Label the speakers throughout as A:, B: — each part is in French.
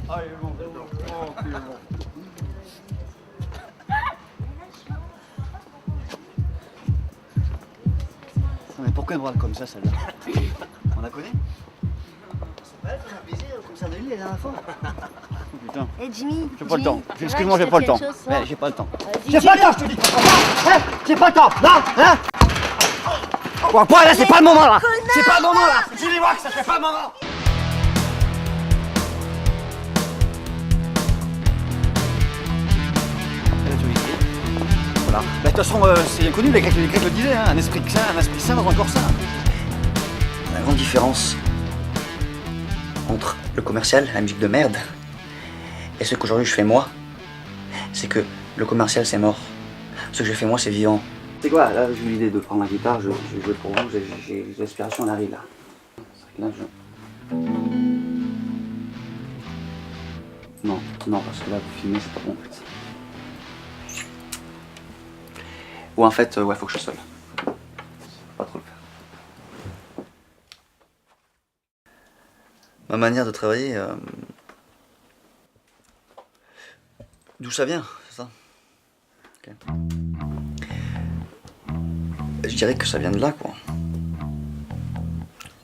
A: Ah, il est bon, oh, il est bon. Non, mais pourquoi elle me regarde comme ça, celle-là? On la connaît? Ouais, on a baisé au concert de Lille la dernière fois. Putain.
B: Eh Jimmy,
A: J'ai pas le temps.
B: Jimmy,
A: Excuse-moi, j'ai
B: je
A: pas le
B: t'ai
A: temps.
B: fait une chose,
A: Ouais, j'ai pas le temps.
B: Vas-y,
A: J'ai pas le temps, je te dis. Hein? J'ai pas le temps. Non, hein? Quoi, là, c'est pas le moment, là. C'est pas le moment, là. Je dis moi que ça fait pas le moment. Voilà. Bah, de toute façon, c'est connu, les Grecs le disaient, hein, un esprit sain dans un corps sain.
C: La grande différence entre le commercial, la musique de merde, et ce qu'aujourd'hui je fais moi, c'est que le commercial c'est mort. Ce que je fais moi c'est vivant. C'est quoi, là j'ai eu l'idée de prendre la guitare, je vais jouer pour vous, j'ai l'inspiration, elle arrive là. Là Non, parce que là vous filmez, c'est pas bon en fait. Ou en fait, ouais, faut que je sois seul. Pas trop le faire. Ma manière de travailler, d'où ça vient, c'est ça? Okay. Je dirais que ça vient de là, quoi.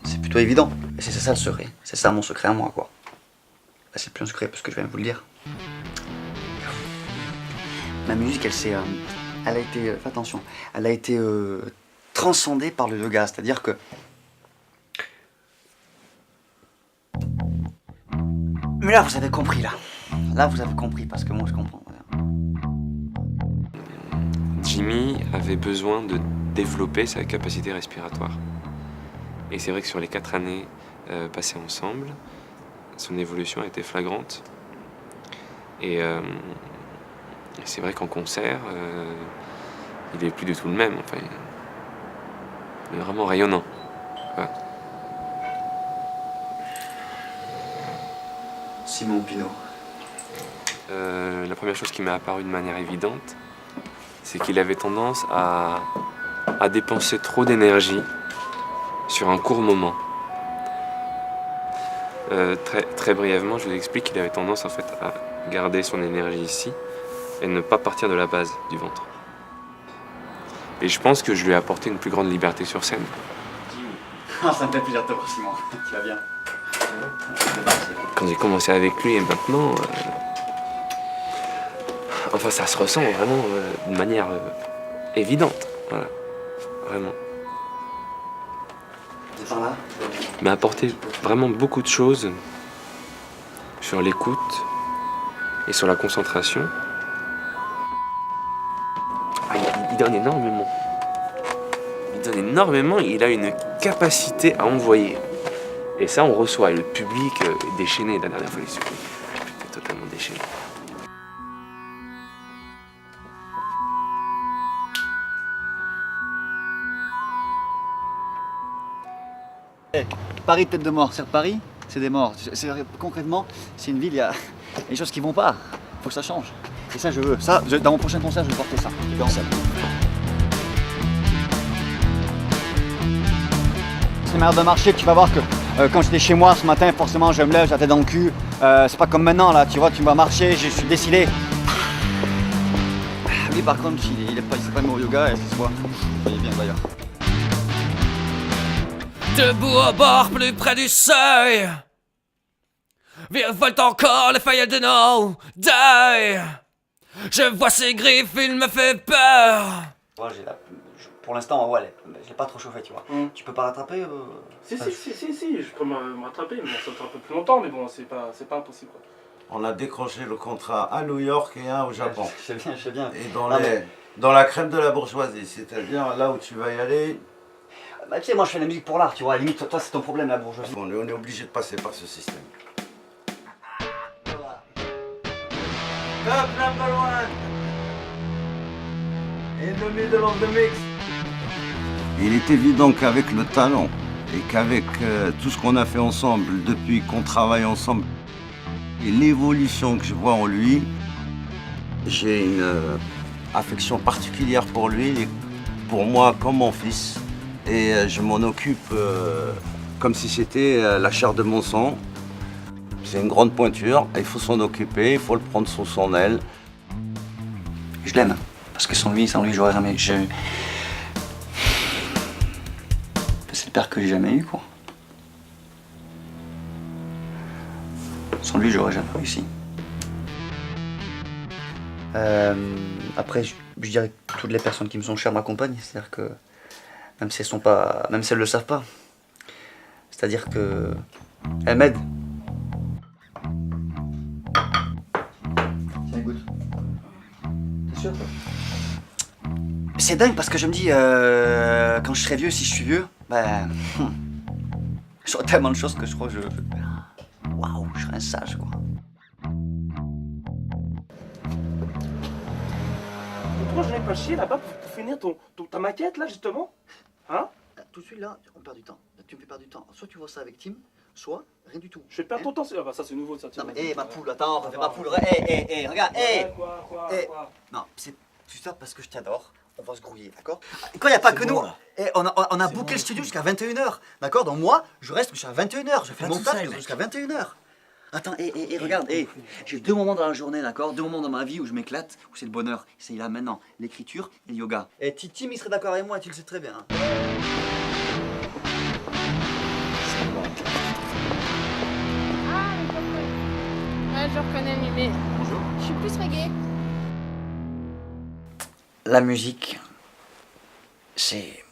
C: C'est plutôt évident. Et c'est ça le secret. C'est ça mon secret à moi, quoi. Là, c'est plus un secret parce que je viens de vous le dire. Ma musique, elle a été, fais attention, elle a été transcendée par le yoga, c'est-à-dire que mais là, vous avez compris, là. Là, vous avez compris, parce que moi, je comprends.
D: Jimmy avait besoin de développer sa capacité respiratoire. Et c'est vrai que sur les 4 années passées ensemble, son évolution a été flagrante. Et c'est vrai qu'en concert, il est plus du tout le même. Enfin, il est vraiment rayonnant. Voilà.
C: Simon Pinot.
D: La première chose qui m'est apparue de manière évidente, c'est qu'il avait tendance à dépenser trop d'énergie sur un court moment. Très brièvement, je vous explique qu'il avait tendance en fait à garder son énergie ici et ne pas partir de la base du ventre. Et je pense que je lui ai apporté une plus grande liberté sur scène.
C: Ah, ça me fait plaisir de te voir, Simon. Tu vas bien?
D: Quand j'ai commencé avec lui et maintenant, enfin ça se ressent vraiment d'une manière évidente, voilà, vraiment.
C: C'est par là?
D: Il m'a apporté vraiment beaucoup de choses sur l'écoute et sur la concentration. Ah, il donne énormément. Il donne énormément, il a une capacité à envoyer. Et ça, on reçoit. Et le public est déchaîné. La dernière fois, il était totalement déchaîné.
A: Paris, tête de mort, c'est Paris, c'est des morts. Concrètement, c'est une ville, il y a des choses qui vont pas. Il faut que ça change. Et ça, je veux. Ça, dans mon prochain concert, je vais porter ça. Je vais en scène. C'est une manière de marcher, tu vas voir que quand j'étais chez moi ce matin, forcément, je me lève, j'ai la tête dans le cul. C'est pas comme maintenant, là, tu vois, tu vas marcher, je suis décidé. Lui, par contre, il s'est pas mis au yoga, et c'est quoi. Il est bien d'ailleurs.
E: Debout au bord, plus près du seuil, virevolte encore les feuilles de nos deuils. Je vois ses griffes, il me fait peur.
C: Moi, pour l'instant, ouais, je l'ai pas trop chauffé, tu vois. Tu peux pas rattraper
F: Si, je peux me rattraper, mais ça sera un peu plus longtemps, mais bon, c'est pas impossible, quoi.
G: On a décroché le contrat à New York et un au Japon.
C: Je sais bien.
G: Et dans la crème de la bourgeoisie, c'est-à-dire là où tu vas y aller.
C: Bah, tu sais, moi je fais de la musique pour l'art, tu vois. À la limite, toi c'est ton problème, la bourgeoisie.
G: Bon, on est obligé de passer par ce système. Top number one! In the middle of the mix. Il est évident qu'avec le talent et qu'avec tout ce qu'on a fait ensemble depuis qu'on travaille ensemble et l'évolution que je vois en lui, j'ai une affection particulière pour lui, et pour moi comme mon fils. Et je m'en occupe comme si c'était la chair de mon sang. C'est une grande pointure, il faut s'en occuper, il faut le prendre sous son aile.
C: Je l'aime, parce que sans lui, j'aurais jamais... C'est le père que j'ai jamais eu, quoi. Sans lui, j'aurais jamais réussi. Après, je dirais que toutes les personnes qui me sont chères m'accompagnent. C'est-à-dire que, même si elles le savent pas, c'est-à-dire que elles m'aident. Tiens, goûte. T'es sûr, toi? C'est dingue parce que je me dis, quand je serai vieux, si je suis vieux, ben, j'aurai tellement de choses que je crois que waouh, je serai un sage, quoi.
F: Pourquoi je n'ai pas chier là-bas pour finir ta maquette là justement? Hein?
C: Tout de suite là, on perd du temps. Tu me fais perdre du temps. Soit tu vois ça avec Tim, soit rien du tout.
F: Je vais perdre ton temps. Ah bah ça c'est nouveau ça.
C: Non mais hé, ma poule, attends, refais ma poule. Hé, regarde, hé.
F: Quoi
C: Non, c'est ça parce que je t'adore. On va se grouiller, d'accord? Quand il n'y a pas que nous, on a booké le studio jusqu'à 21h, d'accord? Donc moi, je reste jusqu'à 21h, je fais le montage jusqu'à 21h. Attends, regarde, j'ai 2 moments dans la journée, d'accord? 2 moments dans ma vie où je m'éclate, où c'est le bonheur. C'est là maintenant, l'écriture et le yoga. Et Tim, il serait d'accord avec moi, tu le sais très bien. Hein.
B: Ah, le popcorn. Ouais, je reconnais Mimé.
C: Bonjour.
B: Je suis plus reggae.
C: La musique, c'est